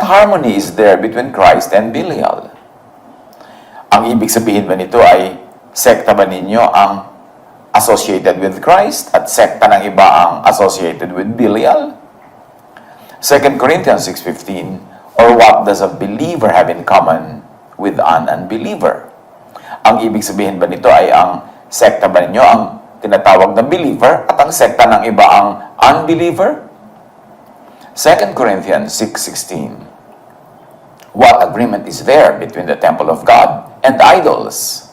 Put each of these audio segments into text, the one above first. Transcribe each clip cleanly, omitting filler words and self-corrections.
What harmony is there between Christ and Belial? Ang ibig sabihin ba nito ay sekta ba ninyo ang associated with Christ at sekta ng iba ang associated with Belial? 2 Corinthians 6:15, or what does a believer have in common with an unbeliever? Ang ibig sabihin ba nito ay ang sekta ba ninyo ang tinatawag na believer at ang sekta ng iba ang unbeliever? 2 Corinthians 6:16, what agreement is there between the temple of God and idols?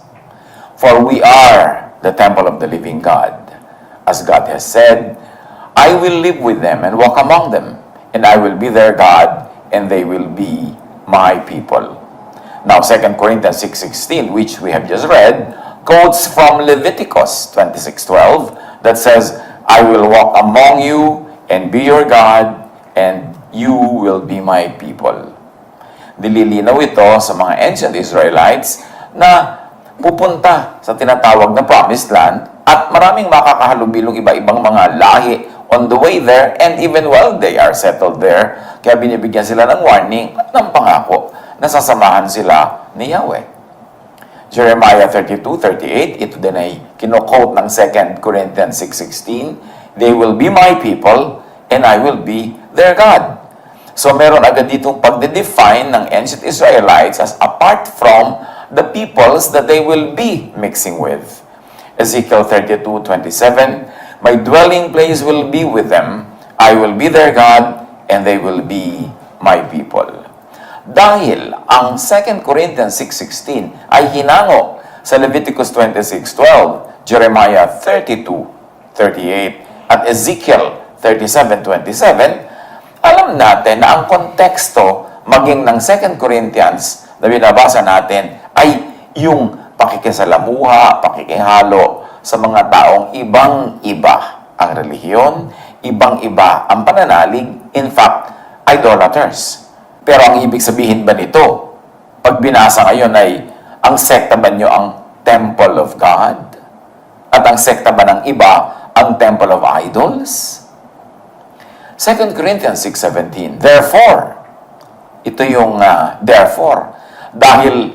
For we are the temple of the living God. As God has said, I will live with them and walk among them, and I will be their God, and they will be my people. Now, 2 Corinthians 6:16, which we have just read, quotes from Leviticus 26:12 that says, I will walk among you and be your God, and you will be my people. Nililinaw ito sa mga ancient Israelites na pupunta sa tinatawag na Promised Land at maraming makakahalubilong iba-ibang mga lahi on the way there, and even while they are settled there, kaya binibigyan sila ng warning at ng pangako na sasamahan sila ni Yahweh. Jeremiah 32:38, ito din ay kino-quote ng 2 Corinthians 6:16, they will be my people, and I will be their God. So meron agad ditong pagde-define ng ancient Israelites as apart from the peoples that they will be mixing with. Ezekiel 32:27, my dwelling place will be with them, I will be their God, and they will be my people. Dahil ang 2 Corinthians 6:16 ay hinango sa Leviticus 26:12, Jeremiah 32:38, at Ezekiel 37:27, alam natin na ang konteksto maging ng 2 Corinthians na binabasa natin ay yung pakikisalamuha, pakikihalo sa mga taong ibang-iba ang relihiyon, ibang-iba ang pananalig, in fact, idolaters. Pero ang ibig sabihin ba nito, pag binasa ngayon ay, ang sekta ba nyo ang temple of God? At ang sekta ba ng iba ang temple of idols? 2 Corinthians 6:17, therefore, ito yung therefore, dahil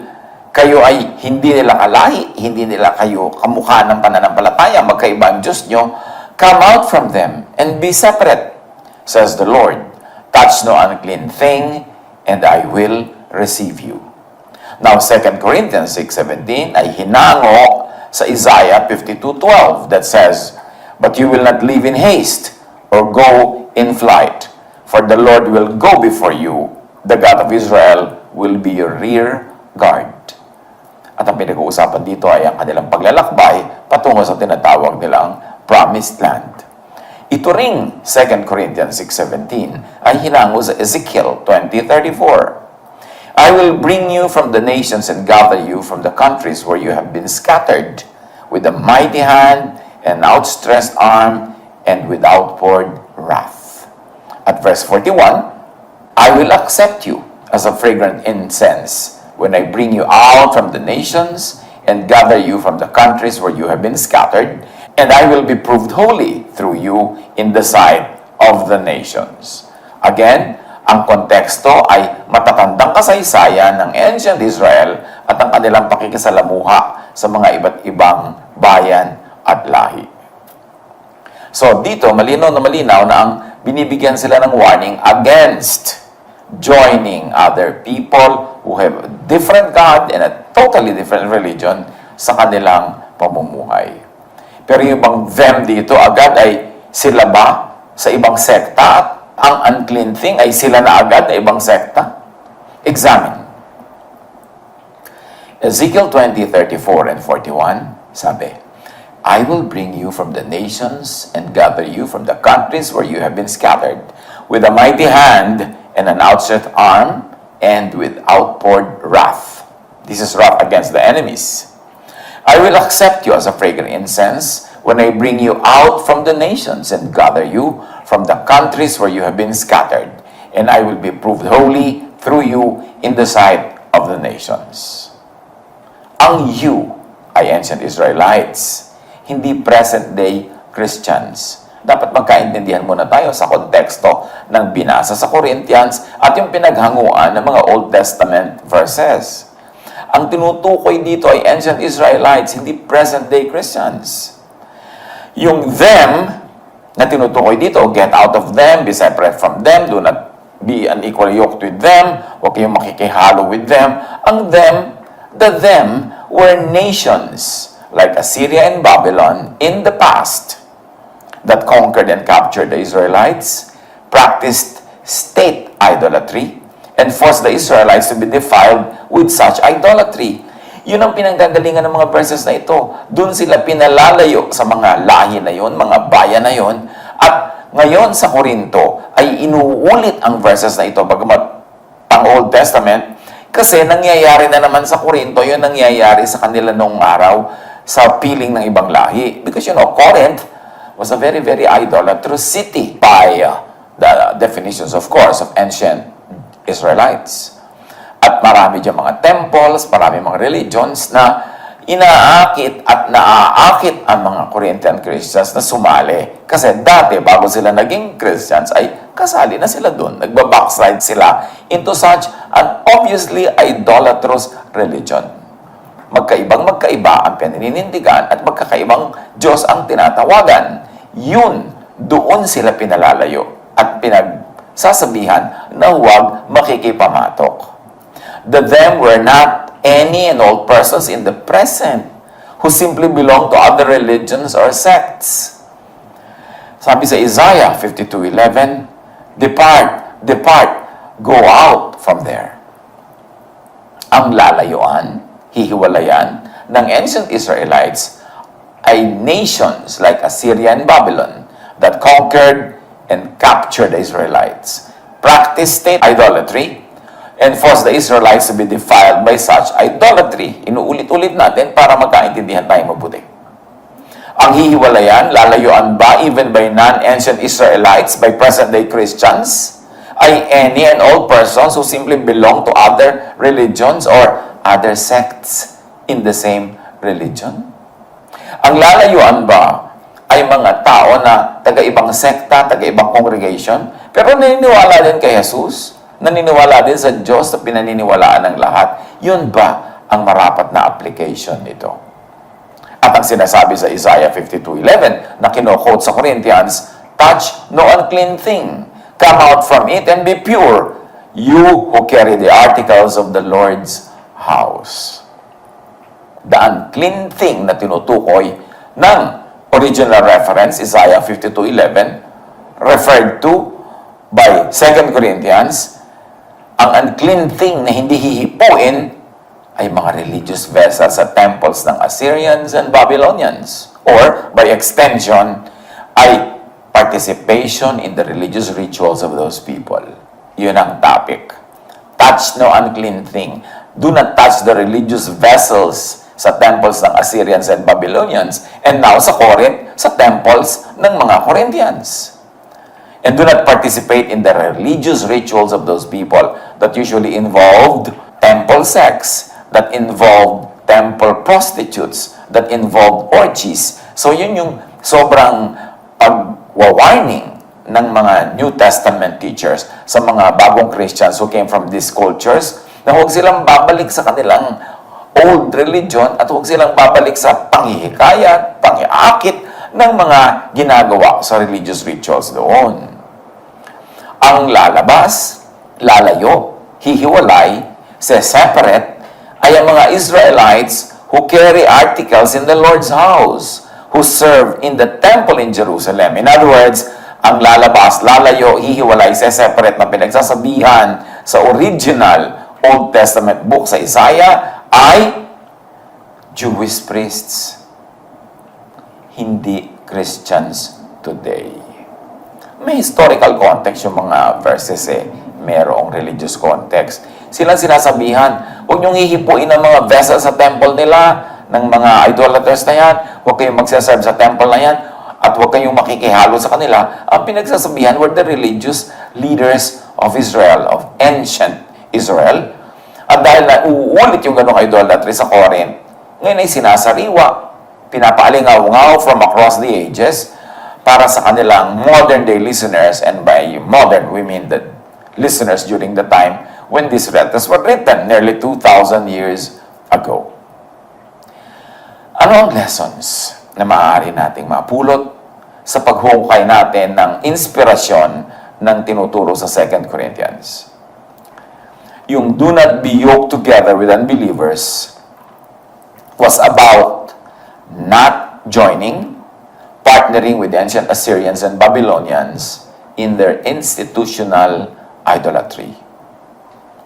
kayo ay hindi nila kalahi, hindi nila kayo kamukha ng pananampalataya, magkaiba ang Diyos nyo, come out from them and be separate, says the Lord. Touch no unclean thing, and I will receive you. Now, 2 Corinthians 6:17 ay hinango sa Isaiah 52:12 that says, but you will not live in haste or go in flight, for the Lord will go before you, the God of Israel will be your rear guard. At ang pinag-uusapan dito ay ang kanilang paglalakbay patungo sa tinatawag nilang Promised Land. Ito ring 2 Corinthians 6:17 ay hinango sa Ezekiel 20:34. I will bring you from the nations and gather you from the countries where you have been scattered, with a mighty hand and outstretched arm and with outpoured wrath. At verse 41, I will accept you as a fragrant incense when I bring you out from the nations and gather you from the countries where you have been scattered, and I will be proved holy through you in the sight of the nations. Again, ang konteksto ay matatandang kasaysayan ng ancient Israel at ang kanilang pakikisalamuha sa mga iba't ibang bayan at lahi. So dito, malinaw na ang binibigyan sila ng warning against joining other people who have a different God and a totally different religion sa kanilang pamumuhay. Pero yung bang them dito agad ay sila ba sa ibang sekta at ang unclean thing ay sila na agad na ibang sekta? Examine. Ezekiel 20:34 and 41, sabi, I will bring you from the nations and gather you from the countries where you have been scattered, with a mighty hand and an outstretched arm and with outpoured wrath. This is wrath against the enemies. I will accept you as a fragrant incense when I bring you out from the nations and gather you from the countries where you have been scattered, and I will be proved holy through you in the sight of the nations. Ang you ay ancient Israelites, hindi present-day Christians dapat magkaintindihan muna tayo sa konteksto ng binasa sa Corinthians at yung pinaghanguan ng mga Old Testament verses. Ang tinutukoy dito ay ancient Israelites, hindi present-day Christians. Yung them na tinutukoy dito, get out of them, be separate from them, do not be unequally yoked with them, huwag kayong makikihalo with them. Ang them, the them were nations like Assyria and Babylon in the past that conquered and captured the Israelites, practiced state idolatry, and forced the Israelites to be defiled with such idolatry. Yun ang pinanggagalingan ng mga verses na ito. Doon sila pinalalayo sa mga lahi na yun, mga bayan na yun. At ngayon sa Korinto ay inuulit ang verses na ito, bagamat ang Old Testament, kasi nangyayari na naman sa Korinto, yun nangyayari sa kanila noong araw sa piling ng ibang lahi. Because Corinth was a very, very idolatrous city by the definitions, of course, of ancient Israelites. At marami dyan mga temples, marami mga religions na inaakit at naaakit ang mga Corinthian Christians na sumali. Kasi dati, bago sila naging Christians, ay kasali na sila doon. Nagbabackslide sila into such an obviously idolatrous religion. Magkaiba ang pinaninindigan at magkakaibang Diyos ang tinatawagan. Yun, doon sila pinalalayo at pinagsasabihan na huwag makikipamatok. The them were not any and all persons in the present who simply belong to other religions or sects. Sabi sa Isaiah 52:11, depart, go out from there. Ang lalayuan, hihiwalayan ng ancient Israelites ay nations like Assyria and Babylon that conquered and captured the Israelites, practiced state idolatry, and forced the Israelites to be defiled by such idolatry. Inuulit-ulit natin para magkaintindihan tayo mabuti. Ang hihiwalayan, lalayuan ba even by non-ancient Israelites, by present-day Christians, ay any and all persons who simply belong to other religions or other sects in the same religion? Ang lalayuan ba ay mga tao na taga-ibang sekta, taga-ibang congregation, pero naniniwala din kay Jesus, naniniwala din sa Diyos na pinaniniwalaan ng lahat? Yun ba ang marapat na application nito? At ang sinasabi sa Isaiah 52:11 na kino-quote sa Corinthians, touch no unclean thing, come out from it and be pure, you who carry the articles of the Lord's house. The unclean thing na tinutukoy ng original reference, Isaiah 52:11, referred to by 2 Corinthians, ang unclean thing na hindi hihipuin ay mga religious vessels sa temples ng Assyrians and Babylonians. Or, by extension, ay participation in the religious rituals of those people. Yun ang topic. Touch no unclean thing. Do not touch the religious vessels sa temples ng Assyrians and Babylonians. And now sa Corinth, sa temples ng mga Corinthians. And do not participate in the religious rituals of those people that usually involved temple sex, that involved temple prostitutes, that involved orgies. So yun yung sobrang pag-warning ng mga New Testament teachers sa mga bagong Christians who came from these cultures, na huwag silang babalik sa kanilang old religion at huwag silang babalik sa panghihikayat, panghiakit ng mga ginagawa sa religious rituals doon. Ang lalabas, lalayo, hihiwalay, separate, ay ang mga Israelites who carry articles in the Lord's house, who serve in the temple in Jerusalem. In other words, ang lalabas, lalayo, hihiwalay, separate na pinagsasabihan sa original Old Testament book sa Isaiah ay Jewish priests, hindi Christians today. May historical context yung mga verses merong religious context. Silang sinasabihan, huwag niyong hihipuin ang mga vessels sa temple nila, ng mga idolaters na yan, huwag kayong magsaserve sa temple na yan, at huwag kayong makikihalo sa kanila. Ang pinagsasabihan were the religious leaders of Israel, of ancient Israel. At dahil na uulit yung ganong idolatry sa Corinth, ngayon ay sinasariwa, pinapaalingaw-ngaw from across the ages, para sa kanilang modern-day listeners, and by modern, we mean the listeners during the time when these letters were written, nearly 2,000 years ago. Ano ang lessons na maaari nating mapulot sa paghukay natin ng inspirasyon ng tinuturo sa 2 Corinthians? Yung do not be yoked together with unbelievers was about not joining, partnering with the ancient Assyrians and Babylonians in their institutional idolatry.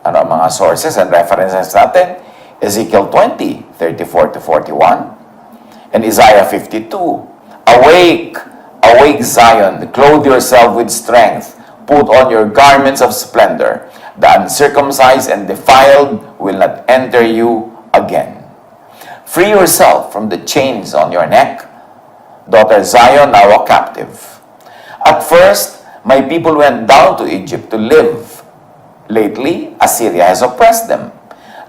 Ano ang mga sources and references natin? Ezekiel 20, 34-41, and Isaiah 52. Awake, awake Zion, clothe yourself with strength, put on your garments of splendor. The uncircumcised and defiled will not enter you again. Free yourself from the chains on your neck, daughter Zion, now a captive. At first, my people went down to Egypt to live. Lately, Assyria has oppressed them.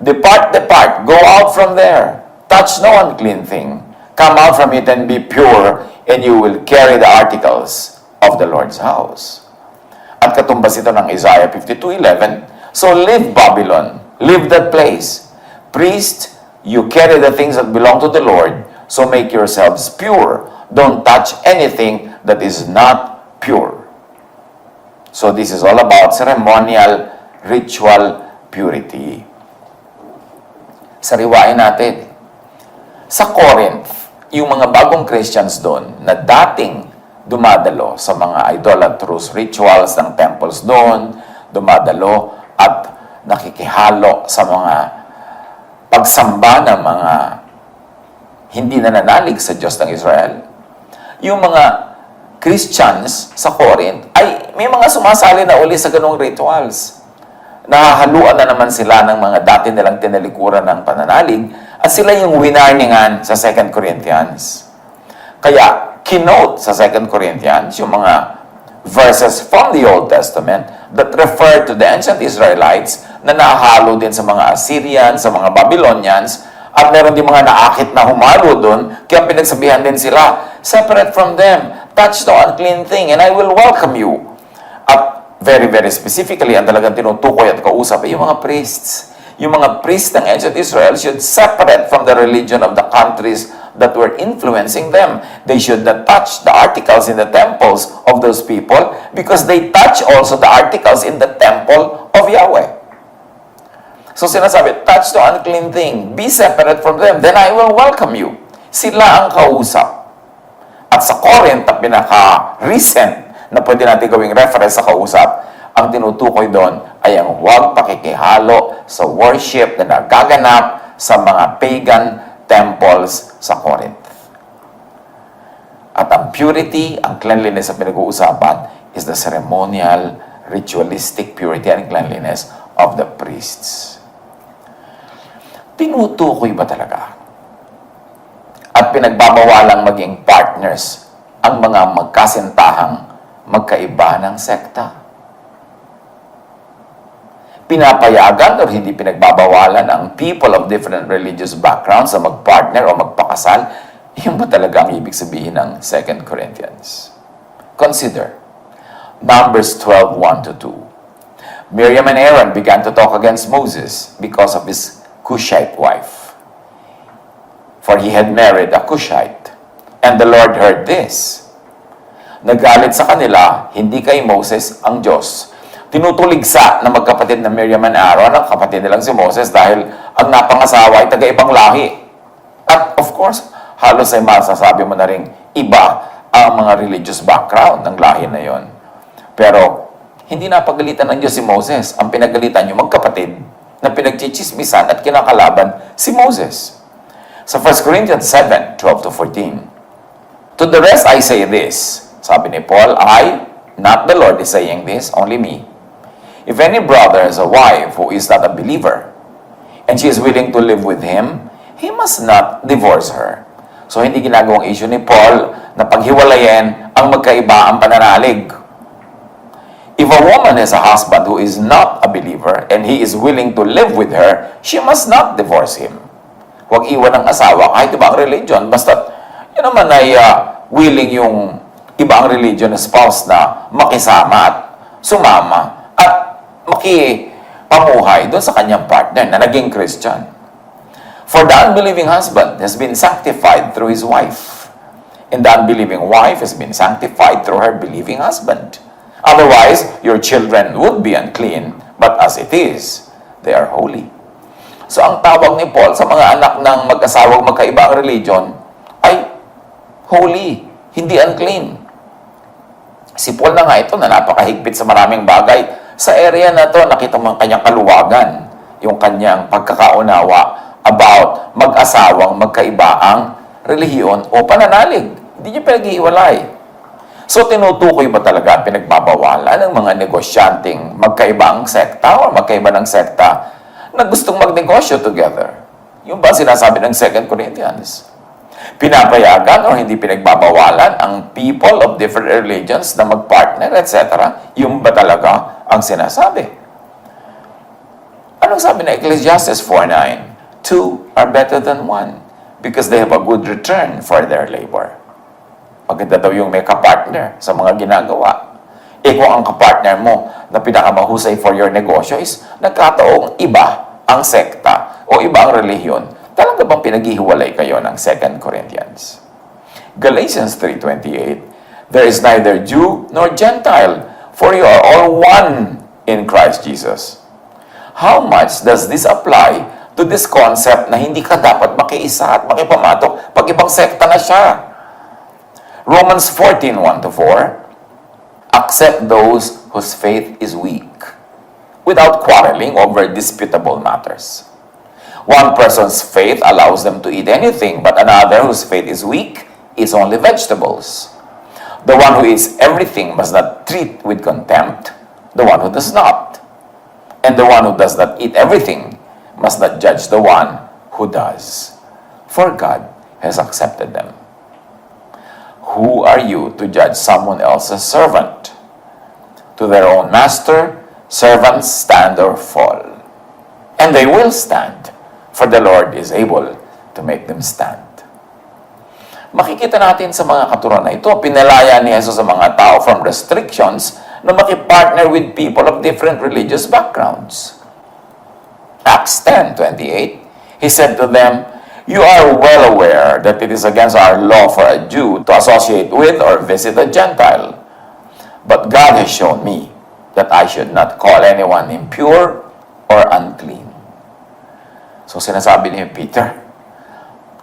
Depart, depart, go out from there. Touch no unclean thing. Come out from it and be pure, and you will carry the articles of the Lord's house. At katumbas ito ng Isaiah 52:11, so leave Babylon, leave that place. Priest, you carry the things that belong to the Lord, so make yourselves pure. Don't touch anything that is not pure. So this is all about ceremonial, ritual purity. Sariwain natin. Sa Corinth, yung mga bagong Christians doon na dating dumadalo sa mga idolatrous rituals ng temples doon, dumadalo at nakikihalo sa mga pagsamba ng mga hindi nananalig sa Diyos ng Israel. Yung mga Christians sa Corinth ay may mga sumasali na uli sa ganong rituals. Nahahaluan na naman sila ng mga dati nilang tinalikuran ng pananalig at sila yung winarningan sa 2 Corinthians. Kaya, kinote sa 2 Corinthians yung mga verses from the Old Testament that refer to the ancient Israelites na nahalo din sa mga Assyrians, sa mga Babylonians, at meron din mga naakit na humalo doon, kaya pinagsabihan din sila, separate from them, touch the unclean thing, and I will welcome you. At very, very specifically, ang talagang tinutukoy at kausap ay yung mga priests. Yung mga priests ng ancient Israel should separate from the religion of the countries that were influencing them. They should not touch the articles in the temples of those people because they touch also the articles in the temple of Yahweh. So sinasabi, touch the unclean thing, be separate from them, then I will welcome you. Sila ang kausap. At sa Corinth, ang pinaka-recent na pwede natin gawing reference sa kausap, ang tinutukoy doon ay ang huwag pakikihalo sa worship na nagaganap sa mga pagan temples sa Corinth. At ang purity, ang cleanliness na pinag-uusapan is the ceremonial, ritualistic purity and cleanliness of the priests. Tinutukoy ba talaga? At pinagbabawalang maging partners ang mga magkasintahang magkaiba ng sekta? Pinapayagan o hindi pinagbabawalan ang people of different religious backgrounds na magpartner o magpakasal? Yun ba talaga ang ibig sabihin ng 2 Corinthians? Consider, Numbers 12:1-2. Miriam and Aaron began to talk against Moses because of his Cushite wife. For he had married a Cushite. And the Lord heard this. Nagalit sa kanila, hindi kay Moses ang Diyos. Tinutuligsa na magkapatid na Miriam and Aaron ang kapatid nilang si Moses dahil ang napangasawa ay taga-ibang lahi. At of course, halos ay masasabi mo na rin iba ang mga religious background ng lahi na yon. Pero hindi napagalitan ng Diyos si Moses. Ang pinagalitan yung magkapatid na pinagchichismisan at kinakalaban si Moses. Sa 1 Corinthians 7:12-14. To the rest I say this, sabi ni Paul, I, not the Lord, is saying this, only me. If any brother has a wife who is not a believer, and she is willing to live with him, he must not divorce her. So hindi ginagawang issue ni Paul na paghiwalayin ang magkaiba ang pananalig. If a woman has a husband who is not a believer, and he is willing to live with her, she must not divorce him. Huwag iwan ng asawa kahit ibang religion, basta yun naman ay willing yung iba ang religion na spouse na makisama at sumama at makipamuhay doon sa kanyang partner na naging Christian. For the unbelieving husband has been sanctified through his wife, and the unbelieving wife has been sanctified through her believing husband. Otherwise, your children would be unclean, but as it is, they are holy. So ang tawag ni Paul sa mga anak ng mag-asawang magkaibang religion ay holy, hindi unclean. Si Paul na nga ito na napakahigpit sa maraming bagay. Sa area na to, nakita mo ang kanyang kaluwagan, yung kanyang pagkakaunawa about mag-asawang magkaibaang relihiyon o pananalig. Hindi niya pinag-iiwalay. So, tinutukoy ba talaga ang pinagbabawalan ng mga negosyanteng magkaibang sekta o magkaiba ng sekta na gustong magnegosyo together? Yung ba sinasabi ng 2 Corinthians? Pinapayagan o hindi pinagbabawalan ang people of different religions na magpartner, etc. Yung ba talaga ang sinasabi? Anong sabi na Ecclesiastes 4:9? Two are better than one because they have a good return for their labor. Maganda daw yung may kapartner sa mga ginagawa. Kung ang kapartner mo na pinakamahusay for your negosyo is nagkataong iba ang sekta o iba ang relihiyon, talaga bang pinaghihiwalay kayo ng 2 Corinthians? Galatians 3:28, there is neither Jew nor Gentile, for you are all one in Christ Jesus. How much does this apply to this concept na hindi ka dapat makiisa at makipamatok pag ibang sekta na siya? Romans 14:1-4, accept those whose faith is weak, without quarreling over disputable matters. One person's faith allows them to eat anything, but another whose faith is weak eats only vegetables. The one who eats everything must not treat with contempt the one who does not. And the one who does not eat everything must not judge the one who does, for God has accepted them. Who are you to judge someone else's servant? To their own master, servants stand or fall. And they will stand, for the Lord is able to make them stand. Makikita natin sa mga katuruan na ito, pinalaya ni Jesus sa mga tao from restrictions na makipartner with people of different religious backgrounds. Acts 10:28, he said to them, you are well aware that it is against our law for a Jew to associate with or visit a Gentile. But God has shown me that I should not call anyone impure or unclean. So sinasabi ni Peter,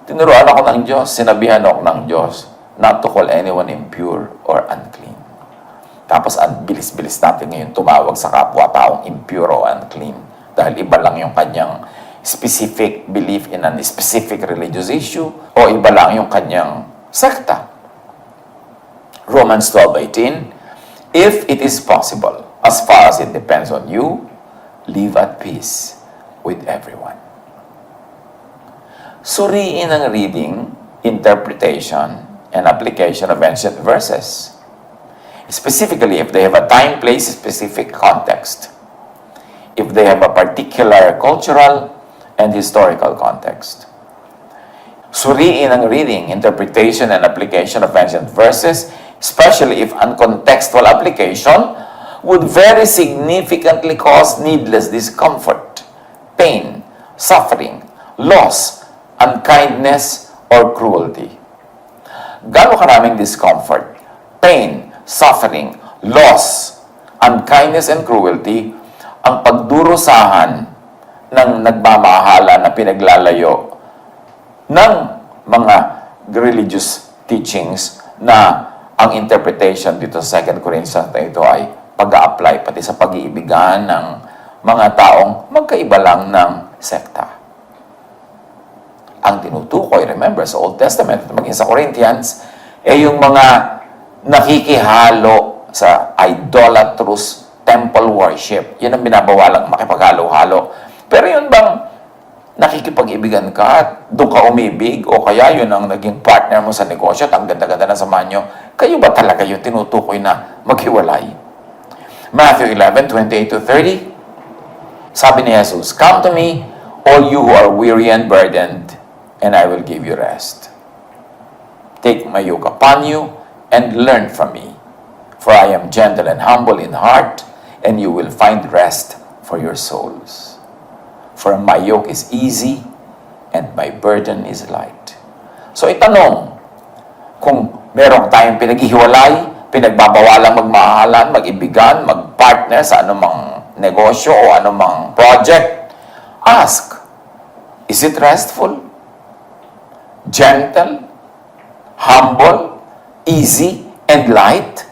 tinuruan ako ng Diyos, sinabihan ako ng Diyos not to call anyone impure or unclean. Tapos ang bilis-bilis natin ngayon tumawag sa kapwa-taong impure o unclean dahil iba lang yung kanyang specific belief in a specific religious issue o iba lang yung kanyang sekta. Romans 12:18, if it is possible, as far as it depends on you, live at peace with everyone. Suriin ang reading, interpretation, and application of ancient verses. Specifically, if they have a time, place, specific context. If they have a particular cultural and historical context. Suriin ang reading, interpretation, and application of ancient verses, especially if uncontextual application would very significantly cause needless discomfort, pain, suffering, loss, unkindness, or cruelty. Gaano karaming discomfort, pain, suffering, loss, unkindness, and cruelty ang pagdurusahan ng nagmamahala na pinaglalayo ng mga religious teachings na ang interpretation dito sa 2 Corinthians na ito ay pag-a-apply pati sa pag-iibigan ng mga taong magkaiba lang ng sekta. Ang tinutukoy, remember, sa Old Testament, maging sa Corinthians, yung mga nakikihalo sa idolatrous temple worship. Yun ang binabawalang makipaghalo-halo. Pero yun bang nakikipag-ibigan ka at doon ka umibig o kaya yun ang naging partner mo sa negosyo at ang ganda-ganda na samahan nyo, kayo ba talaga yung tinutukoy na maghiwalay? Matthew 11:28-30, sabi ni Jesus, come to me, all you who are weary and burdened, and I will give you rest. Take my yoke upon you and learn from me. For I am gentle and humble in heart, and you will find rest for your souls. For my yoke is easy, and my burden is light. So itanong, kung meron tayong pinaghihiwalay, pinagbabawalang magmahalan, mag-ibigan, mag-partner sa anumang negosyo o anumang project, ask, is it restful? Gentle? Humble? Easy? And light?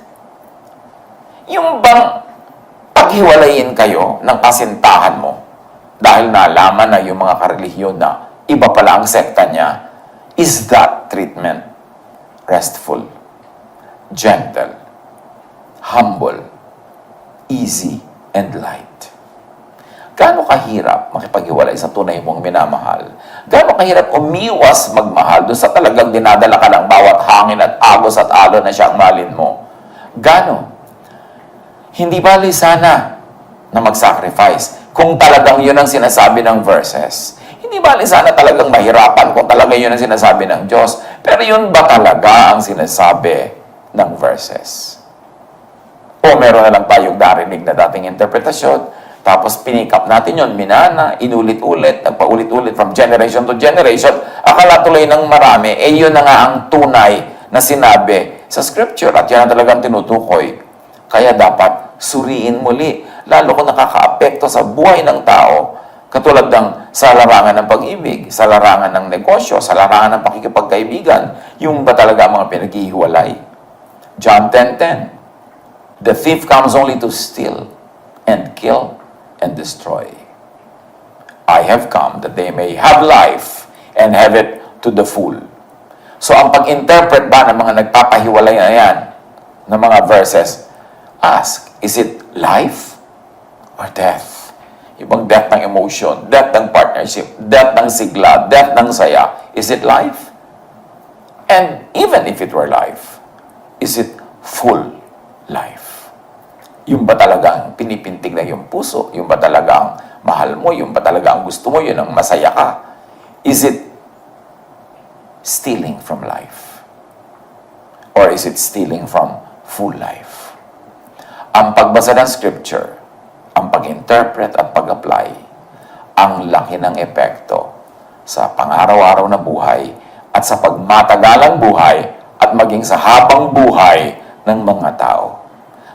Yung bang paghiwalayin kayo ng kasintahan mo dahil nalaman na yung mga karelihiyon na iba pala ang sekta niya, is that treatment restful, gentle, humble, easy, and light? Gaano kahirap makipaghiwalay sa tunay mong minamahal? Gaano kahirap umiwas magmahal doon sa talagang dinadala ka ng bawat hangin at agos at alon na siyang malin mo? Gaano? Hindi bali sana na mag-sacrifice kung talagang yun ang sinasabi ng verses. Hindi bali sana talagang mahirapan kung talagang yun ang sinasabi ng Diyos. Pero yun ba talaga ang sinasabi ng verses? O meron na lang tayong narinig na dating interpretasyon, tapos pinick up natin yun, minana, inulit-ulit, nagpaulit-ulit from generation to generation, akala tuloy ng marami, yun na nga ang tunay na sinabi sa scripture at yan ang talagang tinutukoy. Kaya dapat suriin muli, lalo kung nakakaapekto sa buhay ng tao, katulad ng sa larangan ng pag-ibig, sa larangan ng negosyo, sa larangan ng pakikipagkaibigan, yung ba talaga ang mga pinaghihiwalay? John 10:10, the thief comes only to steal and kill and destroy. I have come that they may have life and have it to the full. So ang pag-interpret ba ng mga nagpapahiwalay na yan, ng mga verses, ask, is it life or death? Ibang death ng emotion, death ng partnership, death ng sigla, death ng saya. Is it life? And even if it were life, is it full life? Yung ba talagang pinipintig na yung puso? Yung ba talagang mahal mo? Yung ba talagang gusto mo? Yun ang masaya ka? Is it stealing from life? Or is it stealing from full life? Ang pagbasa ng scripture, ang pag-interpret at pag-apply, ang laki ng epekto sa pang-araw-araw na buhay at sa pagmatagalang buhay at maging sa habang buhay ng mga tao.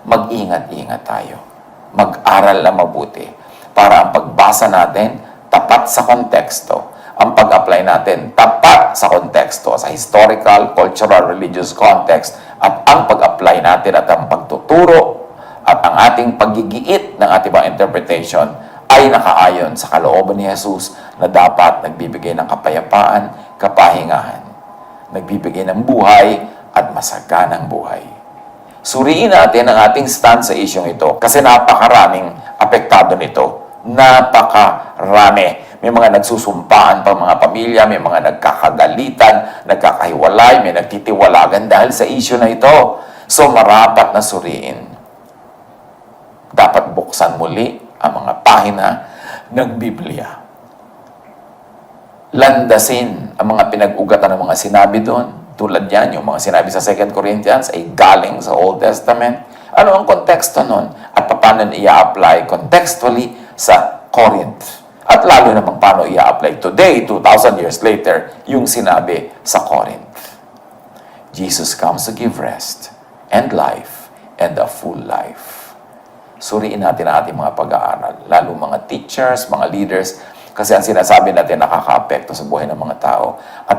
Mag-ingat-ingat tayo. Mag-aral na mabuti para ang pagbasa natin tapat sa konteksto. Ang pag-apply natin tapat sa konteksto, sa historical, cultural, religious context. At ang pag-apply natin at ang pagtuturo at ang ating paggigiit ng ating mga interpretation ay nakaayon sa kalooban ni Jesus na dapat nagbibigay ng kapayapaan, kapahingahan, nagbibigay ng buhay at masaganang buhay. Suriin natin ang ating stand sa isyong ito kasi napakaraming apektado nito. Napakarami. May mga nagsusumpaan pa mga pamilya, may mga nagkakagalitan, nagkakahiwalay, may nagtitiwalagan dahil sa isyu na ito. So marapat na suriin. Dapat buksan muli ang mga pahina ng Biblia. Landasin ang mga pinag-ugatan ng mga sinabi doon. Tulad yan, yung mga sinabi sa 2 Corinthians ay galing sa Old Testament. Ano ang konteksto nun? At paano i-apply contextually sa Corinth? At lalo naman paano i-apply today, 2,000 years later, yung sinabi sa Corinth. Jesus comes to give rest and life and a full life. Suriin natin ang ating mga pag-aaral, lalo mga teachers, mga leaders, kasi ang sinasabi natin nakaka-apekto sa buhay ng mga tao at